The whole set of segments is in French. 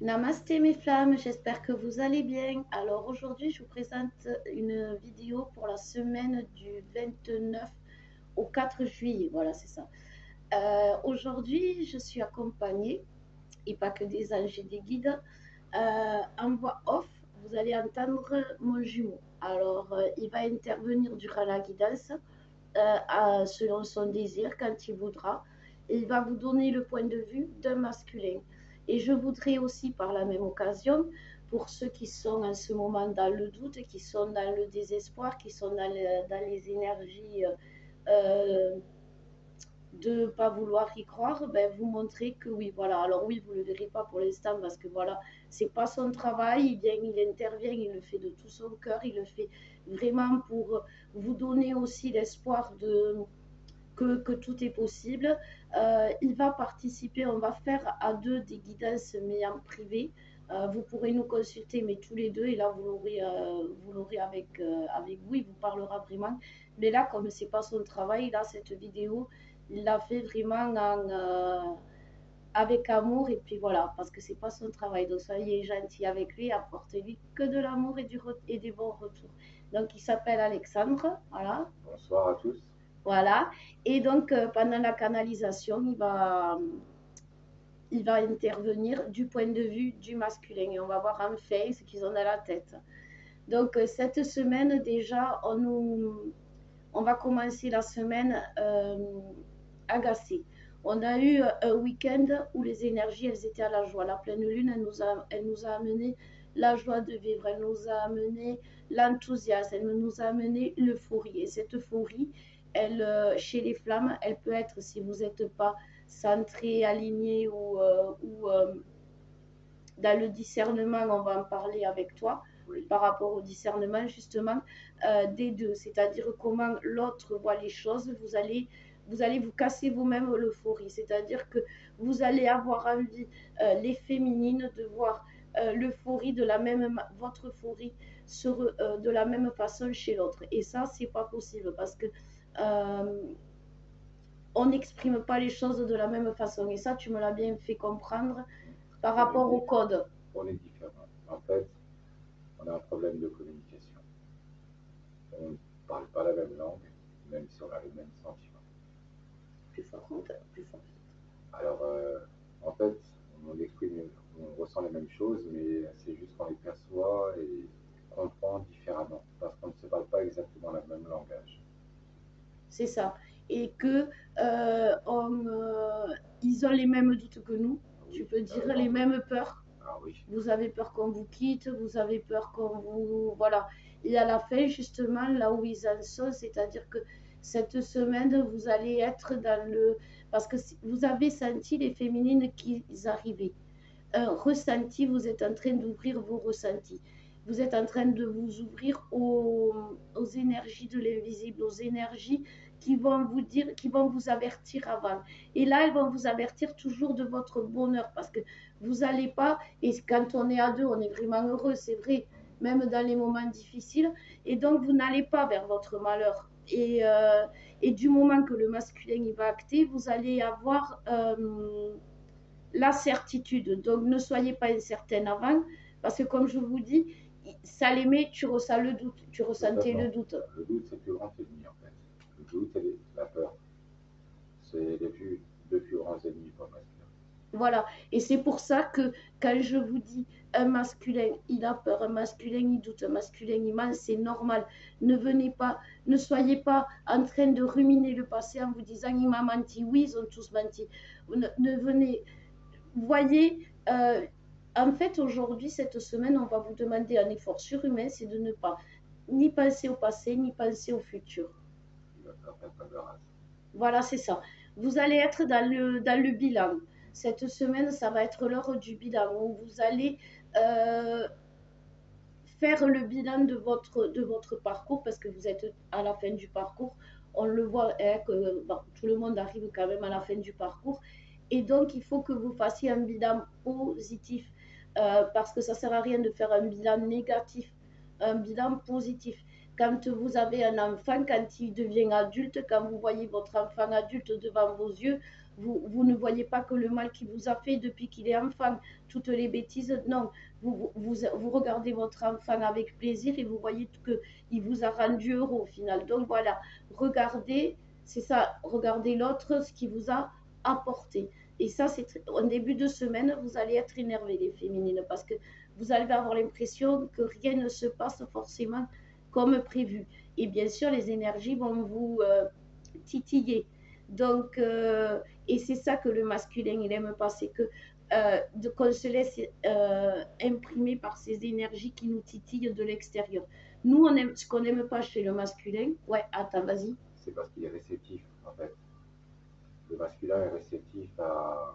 Namasté mes flammes, j'espère que vous allez bien. Alors aujourd'hui, je vous présente une vidéo pour la semaine du 29 au 4 juillet. Voilà, c'est ça. Aujourd'hui, je suis accompagnée, et pas que des anges et des guides, en voix off. Vous allez entendre mon jumeau. Alors, il va intervenir durant la guidance selon son désir, quand il voudra. Et il va vous donner le point de vue d'un masculin. Et je voudrais aussi, par la même occasion, pour ceux qui sont en ce moment dans le doute, qui sont dans le désespoir, qui sont dans les énergies euh, de ne pas vouloir y croire, ben, vous montrer que oui, voilà. Alors oui, vous ne le verrez pas pour l'instant parce que voilà, c'est pas son travail, il vient, il intervient, il le fait de tout son cœur, il le fait vraiment pour vous donner aussi l'espoir que tout est possible. Il va participer, on va faire à deux des guidances, mais en privé. Vous pourrez nous consulter, mais tous les deux, et là, vous l'aurez avec vous, il vous parlera vraiment. Mais là, comme c'est pas son travail, là, cette vidéo, il l'a fait vraiment avec amour, et puis voilà, parce que c'est pas son travail. Donc, soyez gentil avec lui, apportez-lui que de l'amour et des bons retours. Donc, il s'appelle Alexandre, voilà. Bonsoir à tous. Voilà. Et donc, pendant la canalisation, il va intervenir du point de vue du masculin. Et on va voir enfin ce qu'ils ont dans la tête. Donc, cette semaine, déjà, on va commencer la semaine agacée. On a eu un week-end où les énergies, elles étaient à la joie. La pleine lune, elle nous a amené la joie de vivre, elle nous a amené l'enthousiasme, elle nous a amené l'euphorie. Et cette euphorie, elle, chez les flammes, elle peut être, si vous n'êtes pas centré, aligné ou dans le discernement, on va en parler avec toi, Oui. par rapport au discernement justement des deux, c'est-à-dire comment l'autre voit les choses, vous allez vous casser vous-même l'euphorie, c'est-à-dire que vous allez avoir envie, les féminines, de voir l'euphorie de la même, votre euphorie de la même façon chez l'autre. Et ça, c'est pas possible parce que euh, on n'exprime pas les choses de la même façon. Et ça, tu me l'as bien fait comprendre par On est rapport au différents. code. On est différents. En fait, on a un problème de communication. On ne parle pas la même langue, même si on a les mêmes sentiments. Plus fort, plus fort. Alors, en fait, on exprime, on ressent les mêmes choses, mais c'est juste qu'on les perçoit et comprend différemment, parce qu'on ne se parle pas exactement le même langage. C'est ça. Et que ils ont les mêmes doutes que nous. Tu Oui, peux dire j'en les doute. mêmes peurs. Ah oui, Vous avez peur qu'on vous quitte, vous avez peur qu'on vous... Voilà. Et à la fin, justement, là où ils en sont, c'est-à-dire que cette semaine, vous allez être dans le... Parce que vous avez senti les féminines qui arrivaient. Un ressenti, vous êtes en train d'ouvrir vos ressentis. Vous êtes en train de vous ouvrir aux énergies de l'invisible, aux énergies qui vont vous dire, qui vont vous avertir avant. Et là, elles vont vous avertir toujours de votre bonheur parce que vous n'allez pas, et quand on est à deux, on est vraiment heureux, c'est vrai, même dans les moments difficiles, et donc vous n'allez pas vers votre malheur. Et du moment que le masculin il va acter, vous allez avoir la certitude. Donc ne soyez pas incertaine avant, parce que comme je vous dis, ça les met, tu ressens le doute, tu ressentais le totalement. doute. Le doute, c'est le plus grand ennemi, en fait. Le doute et la peur, c'est les deux plus grands ennemis pour le masculin. Voilà. Et c'est pour ça que quand je vous dis un masculin, il a peur, un masculin, il doute, un masculin, il ment, c'est normal. Ne venez pas, ne soyez pas en train de ruminer le passé en vous disant il m'a menti. Oui, ils ont tous menti. Ne venez, voyez, en fait, aujourd'hui, cette semaine, on va vous demander un effort surhumain, c'est de ne pas ni penser au passé, ni penser au futur. Il va faire perdre table rase. Voilà, c'est ça. Vous allez être dans le bilan. Cette semaine, ça va être l'heure du bilan où vous allez euh, faire le bilan de votre parcours parce que vous êtes à la fin du parcours. On le voit, hein, que bon, tout le monde arrive quand même à la fin du parcours. Et donc, il faut que vous fassiez un bilan positif parce que ça ne sert à rien de faire un bilan négatif, un bilan positif. Quand vous avez un enfant, quand il devient adulte, quand vous voyez votre enfant adulte devant vos yeux, vous ne voyez pas que le mal qu'il vous a fait depuis qu'il est enfant, toutes les bêtises, non. Vous regardez votre enfant avec plaisir et vous voyez qu'il vous a rendu heureux au final. Donc voilà, regardez, c'est ça, regardez l'autre, ce qui vous a apporté. Et ça, c'est en début de semaine, vous allez être énervé, les féminines, parce que vous allez avoir l'impression que rien ne se passe forcément comme prévu. Et bien sûr, les énergies vont vous titiller. Donc, et c'est ça que le masculin, il aime pas, c'est que qu'on se laisse imprimer par ces énergies qui nous titillent de l'extérieur. Nous, on aime, ce qu'on n'aime pas chez le masculin, ouais, attends, vas-y. C'est parce qu'il est réceptif, en fait. Le masculin est réceptif à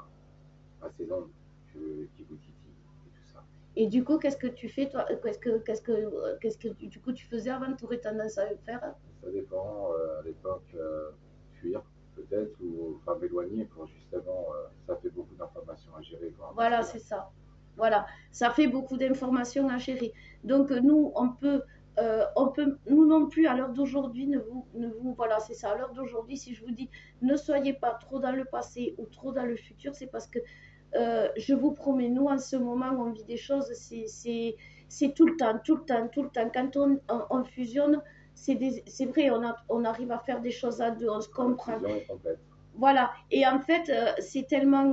ces ondes qui vous titillent et tout ça. Et du coup, qu'est-ce que tu fais, toi? Qu'est-ce que du coup tu faisais avant? Tu aurais tendance à le faire? Ça dépend, à l'époque, fuir peut-être, ou enfin m'éloigner pour justement, ça fait beaucoup d'informations à gérer pour un Voilà, masculin. c'est ça. Voilà, ça fait beaucoup d'informations à gérer. Donc nous, nous non plus à l'heure d'aujourd'hui, voilà, c'est ça. À l'heure d'aujourd'hui, si je vous dis, ne soyez pas trop dans le passé ou trop dans le futur, c'est parce que je vous promets, nous en ce moment, on vit des choses, c'est tout le temps, tout le temps, tout le temps. Quand on fusionne, c'est vrai, on arrive à faire des choses à deux, on se La comprend. fusion est complète. Voilà. Et en fait, c'est tellement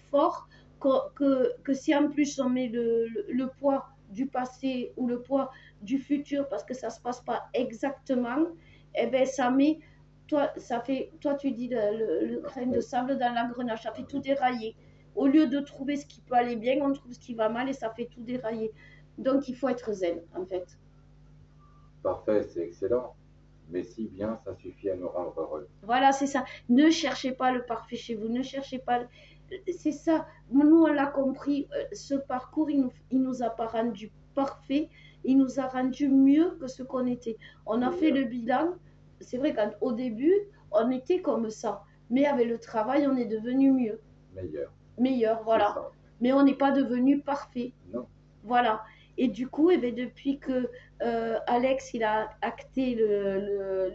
fort que si en plus on met le poids du passé ou le poids du futur, parce que ça ne se passe pas exactement, eh ben ça met, toi tu dis le grain de sable dans l'engrenage, ça fait tout dérailler. Au lieu de trouver ce qui peut aller bien, on trouve ce qui va mal et ça fait tout dérailler. Donc il faut être zen, en fait. Parfait, c'est excellent, mais si bien, ça suffit à nous rendre heureux. Voilà, c'est ça. Ne cherchez pas le parfait chez vous. Ne cherchez pas. C'est ça. Nous, on l'a compris. Ce parcours, il nous a pas rendu parfait. Il nous a rendu mieux que ce qu'on était. On a fait Meilleur, le bilan. C'est vrai qu'au début, on était comme ça. Mais avec le travail, on est devenu mieux. meilleur, Meilleur, c'est voilà. ça. Mais on n'est pas devenu parfait. Non, Voilà. Et du coup, eh bien, depuis que Alex il a acté le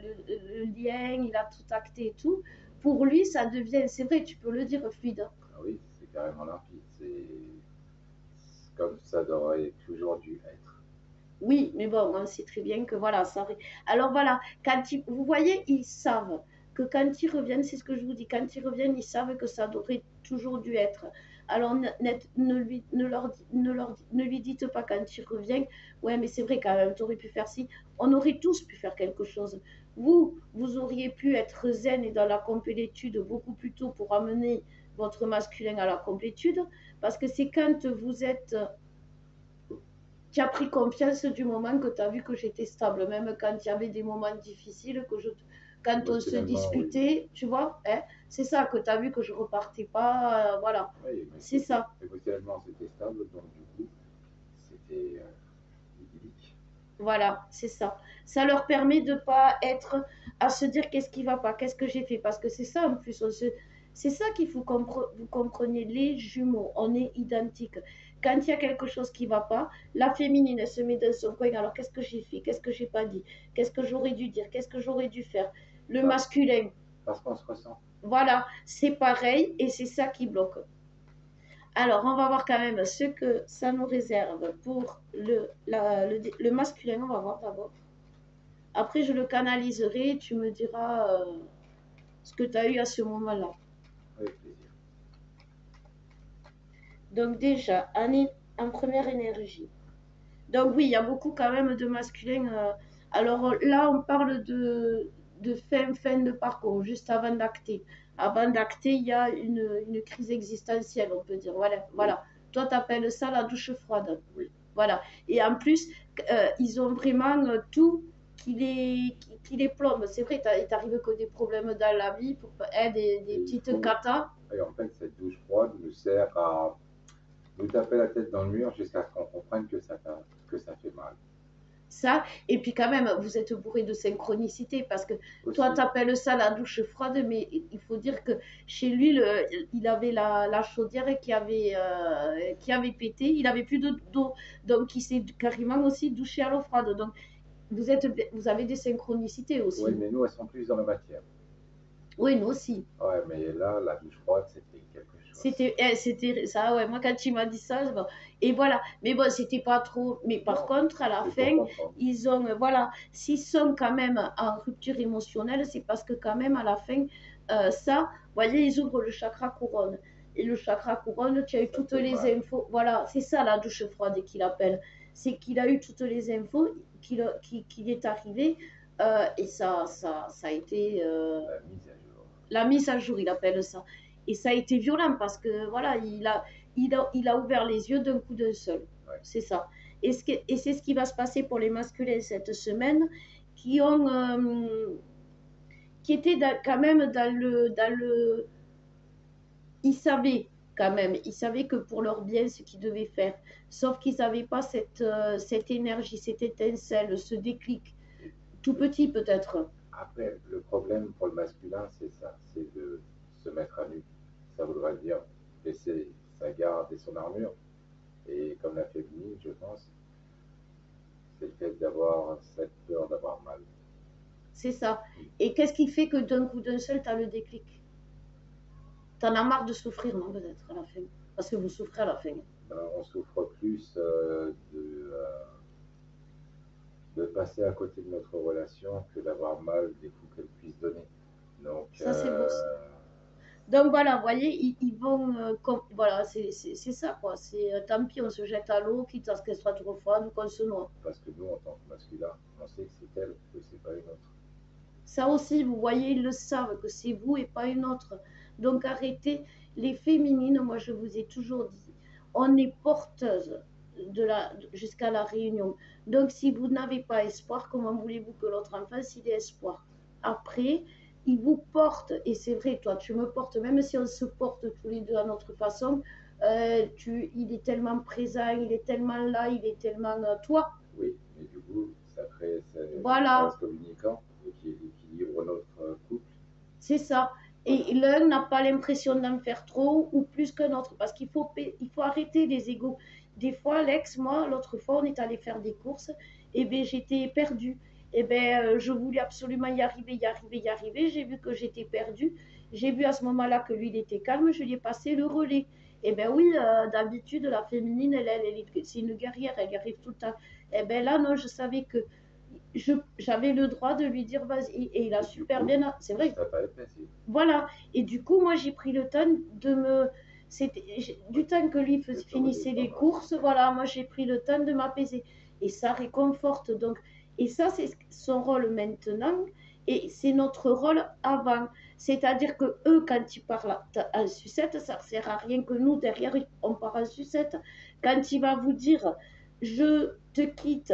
lien, il a tout acté et tout, pour lui, ça devient, c'est vrai, tu peux le dire, fluide. ah oui, c'est carrément limpide, c'est comme ça devrait toujours dû être. Oui, mais bon, on sait très bien que voilà, ça. Alors voilà, vous voyez, ils savent que quand ils reviennent, c'est ce que je vous dis, quand ils reviennent, ils savent que ça aurait toujours dû être. Alors ne lui dites pas quand il revient, ouais, mais c'est vrai quand même, tu aurais pu faire ci. On aurait tous pu faire quelque chose. Vous auriez pu être zen et dans la complétude beaucoup plus tôt pour amener votre masculin à la complétude, parce que c'est quand vous êtes tu as pris confiance du moment que tu as vu que j'étais stable, même quand il y avait des moments difficiles, quand on se Émotionnellement, oui. disputait, tu vois, hein, c'est ça que tu as vu que je repartais pas, voilà, Oui, mais c'est ça, émotionnellement, c'était stable, donc du coup, c'était idyllique. voilà, c'est ça. Ça leur permet de pas être à se dire qu'est-ce qui va pas, qu'est-ce que j'ai fait, parce que c'est ça en plus, c'est ça qu'il faut que vous compreniez, les jumeaux, on est identiques. Quand il y a quelque chose qui va pas, la féminine, elle se met dans son coin, alors qu'est-ce que j'ai fait, qu'est-ce que j'ai pas dit, qu'est-ce que j'aurais dû dire, qu'est-ce que j'aurais dû faire. Le Parce, masculin, parce qu'on se ressent. voilà, c'est pareil et c'est ça qui bloque. Alors, on va voir quand même ce que ça nous réserve pour le masculin, on va voir d'abord. Après, je le canaliserai, tu me diras ce que tu as eu à ce moment-là. Avec plaisir. Donc déjà, en première énergie. Donc oui, il y a beaucoup quand même de masculin. Alors là, on parle de fin de parcours, juste avant d'acter. Avant d'acter, il y a une crise existentielle, on peut dire. Voilà, Oui, voilà. Toi, tu appelles ça la douche froide. oui. Voilà. Et en plus, ils ont vraiment tout qui les plombe. C'est vrai, il t'arrive que des problèmes dans la vie, des Et il petites faut, catas. et en fait, cette douche froide nous sert à nous taper la tête dans le mur jusqu'à ce qu'on comprenne que ça fait mal. Ça, et puis quand même, vous êtes bourré de synchronicité parce que toi, Aussi, t'appelles ça la douche froide, mais il faut dire que chez lui, il avait la chaudière qui avait pété, il avait plus d'eau, donc il s'est carrément aussi douché à l'eau froide. Donc vous avez des synchronicités oui, aussi. mais nous, elles sont plus dans la matière. Oui, nous aussi. Ouais, mais là, la douche froide, c'était quelque chose. C'était ça, ouais. Moi, quand il m'a dit ça, bon. Et voilà. Mais bon, c'était pas trop. Mais par Non, contre, à la c'est pour fin, comprendre. ils ont, voilà, s'ils sont quand même en rupture émotionnelle, c'est parce que quand même, à la fin, ça, vous voyez, ils ouvrent le chakra couronne. Et le chakra couronne, tu as eu Ça toutes fait les mal. infos. Voilà, c'est ça la douche froide qu'il appelle. C'est qu'il a eu toutes les infos, qu'il est arrivé, et ça a été. La mise à jour. La mise à jour, il appelle ça. Et ça a été violent parce que voilà, il a ouvert les yeux d'un coup d'un seul. Ouais. C'est ça. Et c'est ce qui va se passer pour les masculins cette semaine qui ont qui étaient quand même ils savaient quand même, ils savaient que pour leur bien ce qu'ils devaient faire. Sauf qu'ils n'avaient pas cette énergie, cette étincelle, ce déclic. Et Tout petit peut-être. après, le problème pour le masculin, c'est ça, c'est de se mettre à nu. Ça voudrait dire laisser sa garde et son armure. Et comme la féminine, je pense, c'est le fait d'avoir cette peur d'avoir mal. C'est ça. Et qu'est-ce qui fait que d'un coup d'un seul, tu as le déclic? T'en as marre de souffrir, non, peut-être, à la fin. Parce que vous souffrez à la fin. Ben, on souffre plus de passer à côté de notre relation que d'avoir mal des coups qu'elle puisse donner. Donc, Ça, c'est beau, ça. Donc voilà, vous voyez, ils vont. Voilà, c'est ça, quoi. C'est tant pis, on se jette à l'eau, quitte à ce qu'elle soit trop froide ou qu'on se noie. parce que nous, en tant que masculin, on sait que c'est elle, que c'est pas une autre. Ça aussi, vous voyez, ils le savent, que c'est vous et pas une autre. Donc arrêtez. Les féminines, moi, je vous ai toujours dit, on est porteuse jusqu'à la réunion. Donc si vous n'avez pas espoir, comment voulez-vous que l'autre en fasse il ait espoir? Après, il vous porte, et c'est vrai, toi, tu me portes, même si on se porte tous les deux à notre façon, il est tellement présent, il est tellement là, il est tellement toi. Oui, mais du coup, ça crée ce Voilà, vase communicant qui équilibre notre couple. c'est ça. Voilà. Et l'un n'a pas l'impression d'en faire trop ou plus qu'un autre, parce il faut arrêter les égaux. Des fois, Alex, moi, l'autre fois, on est allé faire des courses, et ben j'étais perdue. Et ben je voulais absolument y arriver, y arriver, y arriver. J'ai vu que j'étais perdue. J'ai vu à ce moment-là que lui, il était calme. Je lui ai passé le relais. Et ben oui, d'habitude, la féminine, c'est une guerrière, elle y arrive tout le temps. Et ben là, non, je savais que j'avais le droit de lui dire vas-y. Et il a Et du super coup, bien. C'est vrai, ça t'a fait. voilà. Et du coup, moi, j'ai pris le temps de me. C'était du temps que lui De te finissait les redescendre. courses, voilà, moi j'ai pris le temps de m'apaiser. Et ça réconforte. Donc, et ça, c'est son rôle maintenant. Et c'est notre rôle avant. C'est-à-dire que eux, quand ils parlent en sucette, ça ne sert à rien que nous, derrière, on part en sucette. Quand il va vous dire je te quitte,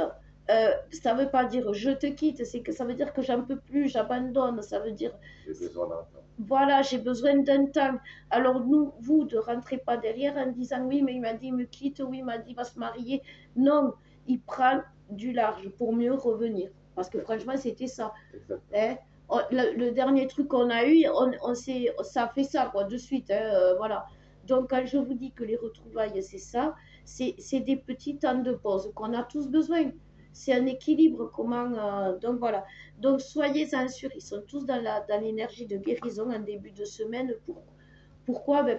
ça ne veut pas dire je te quitte, c'est que ça veut dire que j'en peux plus, j'abandonne. Ça veut dire J'ai besoin d'un temps. voilà, j'ai besoin d'un temps. Alors nous, vous, ne rentrez pas derrière en disant oui, mais il m'a dit il me quitte, oui, il m'a dit il va se marier. Non, il prend du large pour mieux revenir. Parce que Exactement. franchement, c'était ça. Exactement. Hein. Le dernier truc qu'on a eu, ça a fait ça, quoi, de suite. Hein, voilà. Donc, quand je vous dis que les retrouvailles, c'est ça, c'est des petits temps de pause qu'on a tous besoin. C'est un équilibre. Donc, voilà. Donc, soyez-en sûrs, ils sont tous dans l'énergie de guérison en début de semaine. Pourquoi? Ben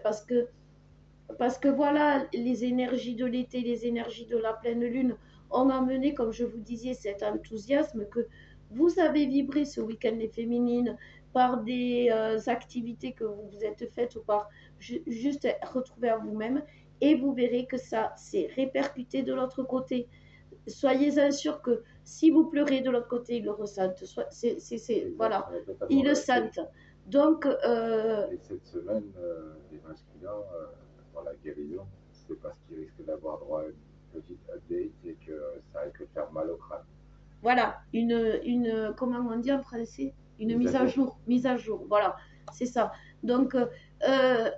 parce que voilà, les énergies de l'été, les énergies de la pleine lune ont amené, comme je vous disais, cet enthousiasme que vous avez vibré ce week-end des féminines par des activités que vous vous êtes faites ou par juste retrouver à vous-même. Et vous verrez que ça s'est répercuté de l'autre côté. Soyez-en sûrs que si vous pleurez de l'autre côté, ils le ressentent. Exact, Voilà, on est totalement ils le d'accord. sentent. Donc, Et cette semaine, les masculins, dans la guérison, c'est parce qu'ils risquent d'avoir droit à une petite update et que ça risque de faire mal au crâne. voilà, comment on dit en français? Une Mise à mise à jour. jour, mise à jour, voilà, c'est ça. Donc,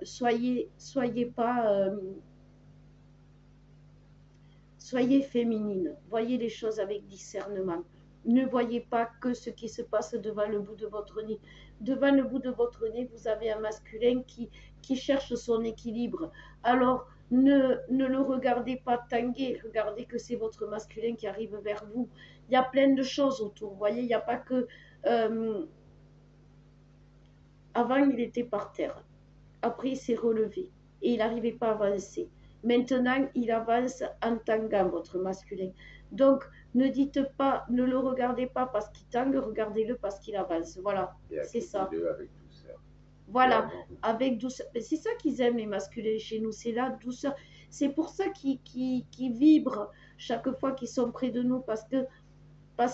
soyez pas, soyez féminine, voyez les choses avec discernement. Ne voyez pas que ce qui se passe devant le bout de votre nez. Devant le bout de votre nez, vous avez un masculin qui cherche son équilibre. Alors, ne le regardez pas tanguer, regardez que c'est votre masculin qui arrive vers vous. Il y a plein de choses autour, vous voyez, il n'y a pas que... euh, Avant, il était par terre. Après, il s'est relevé et il n'arrivait pas à avancer. Maintenant, il avance en tanguant, votre masculin. Donc, ne dites pas, ne le regardez pas parce qu'il tangue, regardez-le parce qu'il avance. Voilà, Et c'est ça. accueillez-le avec douceur et Voilà, amour. avec douceur. C'est ça qu'ils aiment, les masculins chez nous, c'est la douceur. C'est pour ça qu'ils vibrent chaque fois qu'ils sont près de nous parce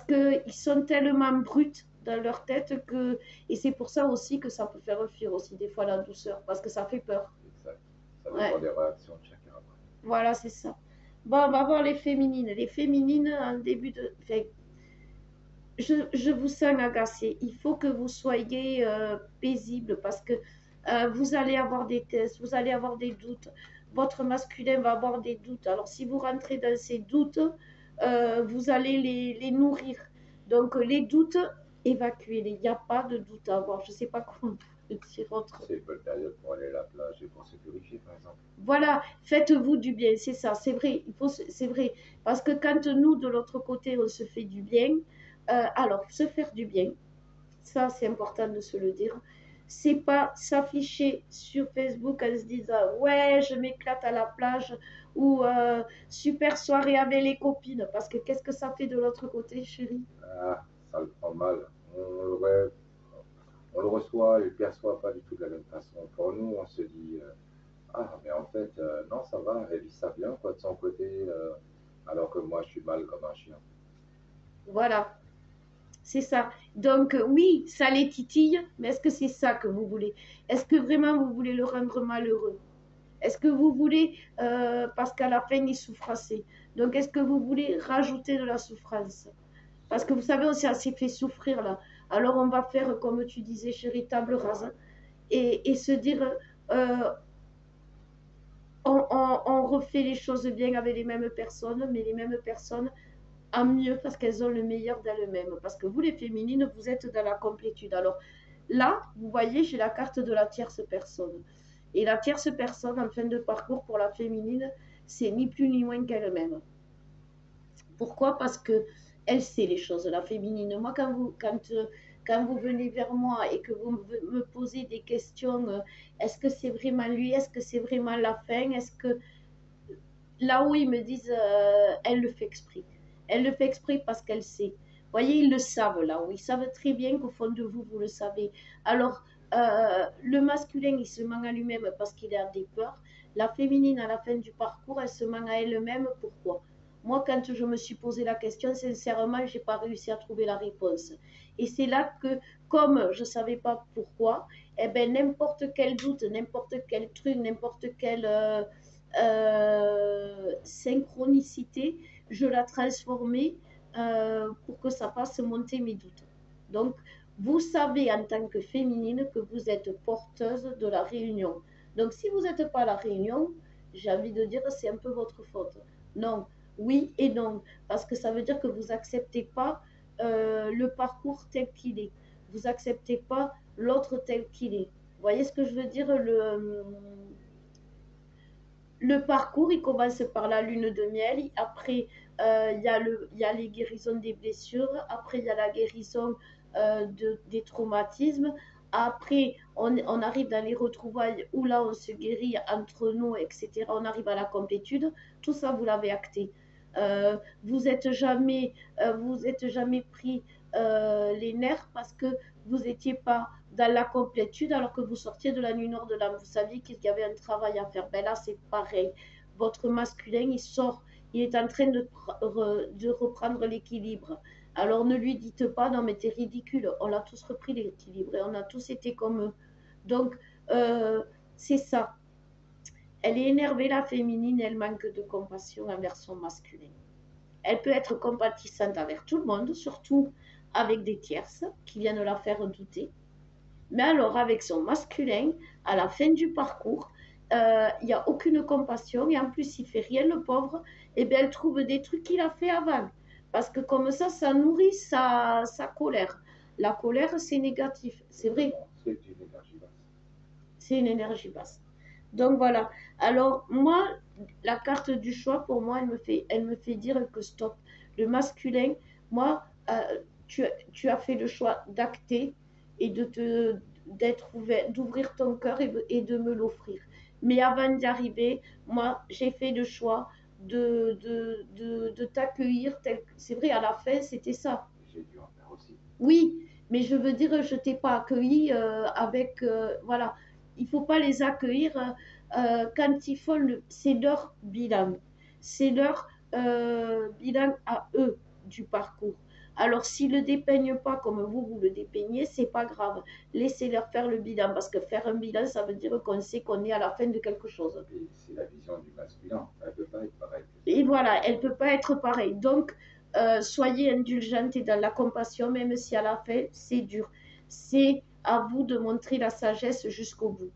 que ils sont tellement bruts dans leur tête que et c'est pour ça aussi que ça peut faire fuir aussi des fois la douceur parce que ça fait peur. Exact. Ça dépend Ouais, des réactions de chacun après. voilà, c'est ça. Bon, on va voir les féminines. Les féminines, en début de. Enfin, je vous sens agacé. Il faut que vous soyez paisible parce que vous allez avoir des tests, vous allez avoir des doutes. Votre masculin va avoir des doutes. Alors, si vous rentrez dans ces doutes, vous allez les nourrir. Donc, les doutes, évacuez-les. Il n'y a pas de doute à avoir. Je ne sais pas comment on peut dire autre. C'est une bonne période pour aller à la plage et pour se purifier, par exemple. Voilà, faites-vous du bien, c'est ça, c'est vrai, c'est vrai. Parce que quand nous, de l'autre côté, on se fait du bien, alors se faire du bien, ça c'est important de se le dire, c'est pas s'afficher sur Facebook en se disant ouais, je m'éclate à la plage ou super soirée avec les copines. Parce que qu'est-ce que ça fait de l'autre côté, chérie? Ah, ça le prend mal. On le reçoit et le perçoit pas du tout de la même façon. Pour nous, on se dit ah, mais en fait, non, ça va, elle vit ça bien, quoi, de son côté, alors que moi, je suis mal comme un chien. Voilà. C'est ça. Donc, oui, ça les titille, mais est-ce que c'est ça que vous voulez? Est-ce que vraiment vous voulez le rendre malheureux? Est-ce que vous voulez, parce qu'à la fin, il souffre assez. Donc, est-ce que vous voulez rajouter de la souffrance? Parce que vous savez, on s'est assez fait souffrir là. Alors, on va faire, comme tu disais, chérie, table rase et se dire, euh, on refait les choses bien avec les mêmes personnes, mais les mêmes personnes à mieux parce qu'elles ont le meilleur d'elles-mêmes. Parce que vous, les féminines, vous êtes dans la complétude. Alors là, vous voyez, j'ai la carte de la tierce personne. Et la tierce personne, en fin de parcours pour la féminine, c'est ni plus ni moins qu'elle-même. Pourquoi? Parce que elle sait les choses, la féminine. Moi, quand vous venez vers moi et que vous me posez des questions, est-ce que c'est vraiment lui? Est-ce que c'est vraiment la fin? Est-ce que là où ils me disent, elle le fait exprès. Elle le fait exprès parce qu'elle sait. Vous voyez, ils le savent là où ils savent très bien qu'au fond de vous, vous le savez. Alors, le masculin, il se ment à lui-même parce qu'il a des peurs. La féminine, à la fin du parcours, elle se ment à elle-même. Pourquoi? Moi, quand je me suis posé la question, sincèrement, je n'ai pas réussi à trouver la réponse. Et c'est là que, comme je ne savais pas pourquoi, eh ben, n'importe quel doute, n'importe quel truc, n'importe quel synchronicité, je la transformais pour que ça fasse monter mes doutes. Donc, vous savez en tant que féminine que vous êtes porteuse de la réunion. Donc, si vous n'êtes pas à la réunion, j'ai envie de dire c'est un peu votre faute. Non, oui et non, parce que ça veut dire que vous n'acceptez pas le parcours tel qu'il est. Vous n'acceptez pas l'autre tel qu'il est. Vous voyez ce que je veux dire? Le parcours, il commence par la lune de miel. Après, il y a les guérisons des blessures. Après, il y a la guérison des traumatismes. Après, on arrive dans les retrouvailles où là, on se guérit entre nous, etc. On arrive à la complétude. Tout ça, vous l'avez acté. Vous vous êtes jamais pris les nerfs parce que vous n'étiez pas dans la complétude alors que vous sortiez de la nuit nord de l'âme. Vous saviez qu'il y avait un travail à faire. Ben là, c'est pareil. Votre masculin, il sort, il est en train de reprendre l'équilibre. Alors ne lui dites pas, non mais t'es ridicule, on a tous repris l'équilibre et on a tous été comme eux. Donc, c'est ça. Elle est énervée, la féminine, elle manque de compassion envers son masculin. Elle peut être compatissante envers tout le monde, surtout avec des tierces qui viennent la faire douter. Mais alors, avec son masculin, à la fin du parcours, il n'y a aucune compassion et en plus, il fait rien, le pauvre. Et bien, elle trouve des trucs qu'il a fait avant. Parce que comme ça nourrit sa colère. La colère, c'est négatif, c'est vrai, C'est une énergie basse. c'est une énergie basse. Donc voilà. Alors, moi, la carte du choix, pour moi, elle me fait dire que stop. Le masculin, moi, tu as fait le choix d'acter et d'être ouvert, d'ouvrir ton cœur et de me l'offrir. Mais avant d'y arriver, moi, j'ai fait le choix de t'accueillir. C'est vrai, à la fin, c'était ça. J'ai dû en faire aussi. Oui, mais je veux dire, je t'ai pas accueilli avec... voilà, il faut pas les accueillir quand ils font c'est leur bilan. C'est leur bilan à eux du parcours. Alors, s'ils ne le dépeignent pas comme vous le dépeignez, c'est pas grave. Laissez-leur faire le bilan, parce que faire un bilan, ça veut dire qu'on sait qu'on est à la fin de quelque chose. Et c'est la vision du masculin. Elle ne peut pas être pareille. Et voilà, elle ne peut pas être pareille. Donc, soyez indulgente et dans la compassion, même si à la fin, c'est dur. C'est à vous de montrer la sagesse jusqu'au bout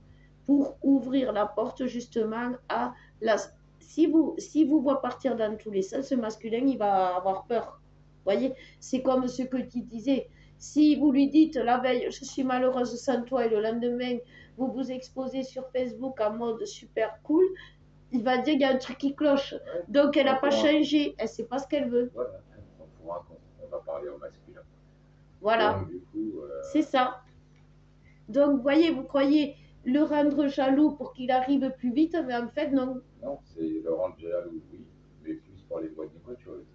pour ouvrir la porte justement à la... Si vous voit partir dans tous les sens, ce masculin, il va avoir peur. Vous voyez, c'est comme ce que tu disais. Si vous lui dites la veille, je suis malheureuse sans toi, et le lendemain, vous vous exposez sur Facebook en mode super cool, il va dire qu'il y a un truc qui cloche. Ouais. Donc, elle n'a pas changé. Elle ne sait pas ce qu'elle veut. Voilà, on va parler au masculin. Voilà. Donc, du coup, c'est ça. Donc, vous voyez, vous croyez le rendre jaloux pour qu'il arrive plus vite, mais en fait, non. Non, c'est le rendre jaloux, oui, mais plus pour les bonnes choses.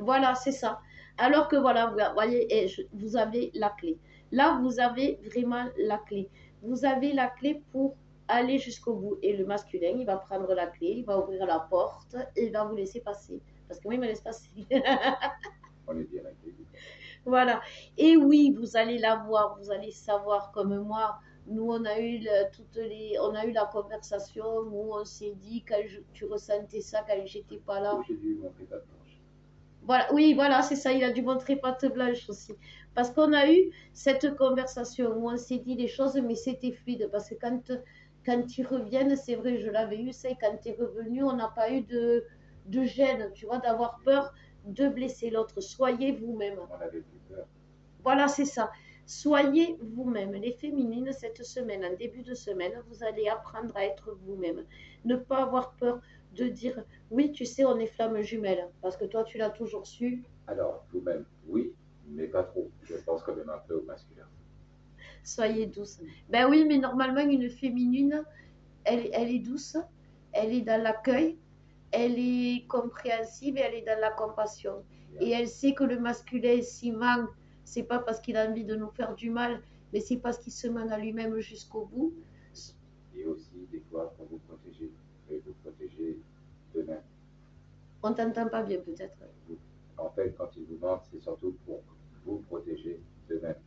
Voilà, c'est ça. Alors que voilà, vous voyez, vous avez la clé. Là, vous avez vraiment la clé. Vous avez la clé pour aller jusqu'au bout. Et le masculin, il va prendre la clé, il va ouvrir la porte et il va vous laisser passer. Parce que moi, il me laisse passer. On est bien accueillis. Voilà. Et oui, vous allez la voir, vous allez savoir comme moi. Nous, on a eu on a eu la conversation où on s'est dit quand tu ressentais ça quand j'étais pas là. J'ai dû montrer ta planche. Voilà, oui, voilà, c'est ça. Il a dû montrer patte blanche aussi, parce qu'on a eu cette conversation où on s'est dit les choses, mais c'était fluide. Parce que quand ils reviennent, c'est vrai, je l'avais eu ça. Et quand tu es revenu, on n'a pas eu de gêne, tu vois, d'avoir peur de blesser l'autre. Soyez vous-même. On avait plus peur. Voilà, c'est ça. Soyez vous-même. Les féminines, cette semaine, en début de semaine, vous allez apprendre à être vous-même. Ne pas avoir peur de dire, oui, tu sais, on est flammes jumelles, parce que toi, tu l'as toujours su. Alors, vous-même, oui, mais pas trop. Je pense quand même un peu au masculin. Soyez douce. Ben oui, mais normalement, une féminine, elle est douce, elle est dans l'accueil, elle est compréhensive et elle est dans la compassion. Et elle sait que le masculin, s'il ment, c'est pas parce qu'il a envie de nous faire du mal, mais c'est parce qu'il se ment à lui-même jusqu'au bout. Et aussi, des fois, pour vous protéger, vous protéger d'eux-mêmes. On t'entend pas bien, peut-être. En fait, quand ils vous mentent, c'est surtout pour vous protéger d'eux-mêmes.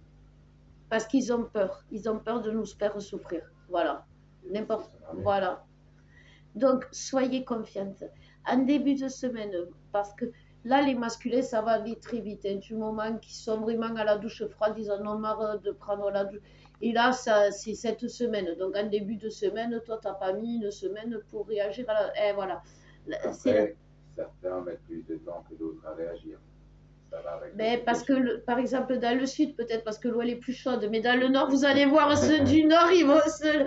Parce qu'ils ont peur. Ils ont peur de nous faire souffrir. Voilà. N'importe. Voilà. Donc, soyez confiante. En début de semaine, parce que là, les masculins, ça va aller très vite. Hein, du moment qu'ils sont vraiment à la douche froide, ils en ont marre de prendre la douche. Et là, c'est cette semaine. Donc, en début de semaine, toi, tu n'as pas mis une semaine pour réagir à la... Eh, voilà. Après, certains mettent plus de temps que d'autres à réagir. Mais parce que, par exemple, dans le sud, peut-être parce que l'eau elle est plus chaude, mais dans le nord, vous allez voir ceux du nord, ils vont se...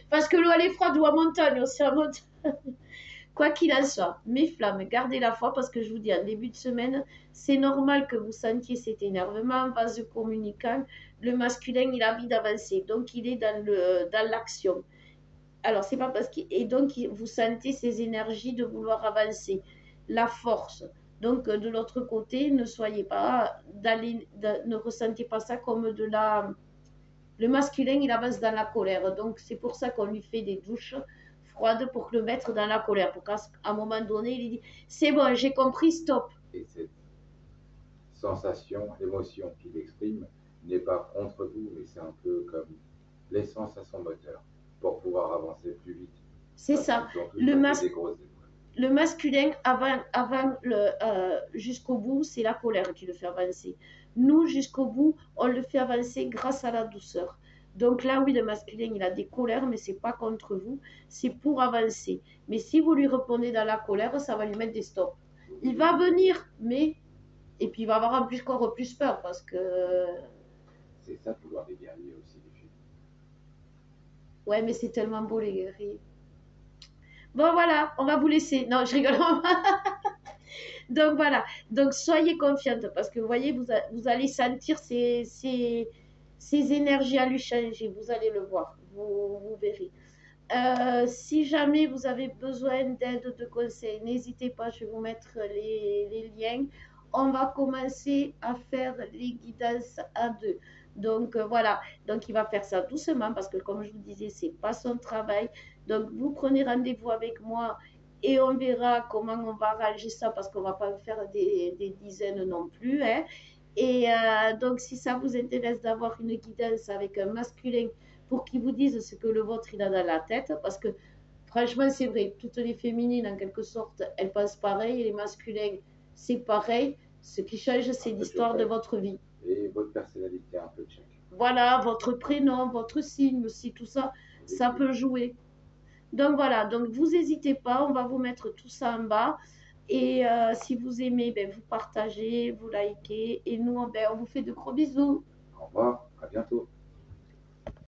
parce que l'eau elle est froide ou à montagne aussi, à montagne. Quoi qu'il en soit, mes flammes, gardez la foi parce que je vous dis, en début de semaine, c'est normal que vous sentiez cet énervement en vase communicant. Le masculin, il a envie d'avancer, donc il est dans l'action. Alors, c'est pas parce qu'il... Et donc, vous sentez ces énergies de vouloir avancer. La force. Donc, de l'autre côté, ne soyez pas... ne ressentez pas ça comme de la... Le masculin, il avance dans la colère. Donc, c'est pour ça qu'on lui fait des douches froides pour le mettre dans la colère. Pour qu'à un moment donné, il dit, c'est bon, j'ai compris, stop. Et cette sensation, émotion qu'il exprime n'est pas contre vous, mais c'est un peu comme l'essence à son moteur pour pouvoir avancer plus vite. C'est ça. Le masculin, avant jusqu'au bout, c'est la colère qui le fait avancer. Nous, jusqu'au bout, on le fait avancer grâce à la douceur. Donc là, oui, le masculin, il a des colères, mais c'est pas contre vous, c'est pour avancer. Mais si vous lui répondez dans la colère, ça va lui mettre des stops. Il va venir, mais... Et puis il va avoir encore plus peur, parce que... C'est ça, pouvoir des guerriers aussi, les filles. Ouais, mais c'est tellement beau, les guerriers. Bon, voilà, on va vous laisser. Non, je rigole. Donc, voilà. Donc, soyez confiante parce que, vous voyez, vous allez sentir Ces énergies à lui changer, vous allez le voir, vous verrez. Si jamais vous avez besoin d'aide, de conseils, n'hésitez pas, je vais vous mettre les liens. On va commencer à faire les guidances à deux. Donc voilà, donc il va faire ça doucement parce que comme je vous disais, c'est pas son travail. Donc vous prenez rendez-vous avec moi et on verra comment on va arranger ça parce qu'on va pas faire des dizaines non plus, hein. Et donc si ça vous intéresse d'avoir une guidance avec un masculin pour qu'ils vous disent ce que le vôtre il a dans la tête, parce que franchement, c'est vrai, toutes les féminines, en quelque sorte, elles pensent pareil, et les masculins, c'est pareil. Ce qui change, c'est l'histoire de votre vie. Et votre personnalité un peu check. Voilà, votre prénom, votre signe aussi, tout ça, ça peut jouer. Donc voilà, donc vous n'hésitez pas, on va vous mettre tout ça en bas. Et si vous aimez, ben, vous partagez, vous likez. Et nous, ben, on vous fait de gros bisous. Au revoir, à bientôt.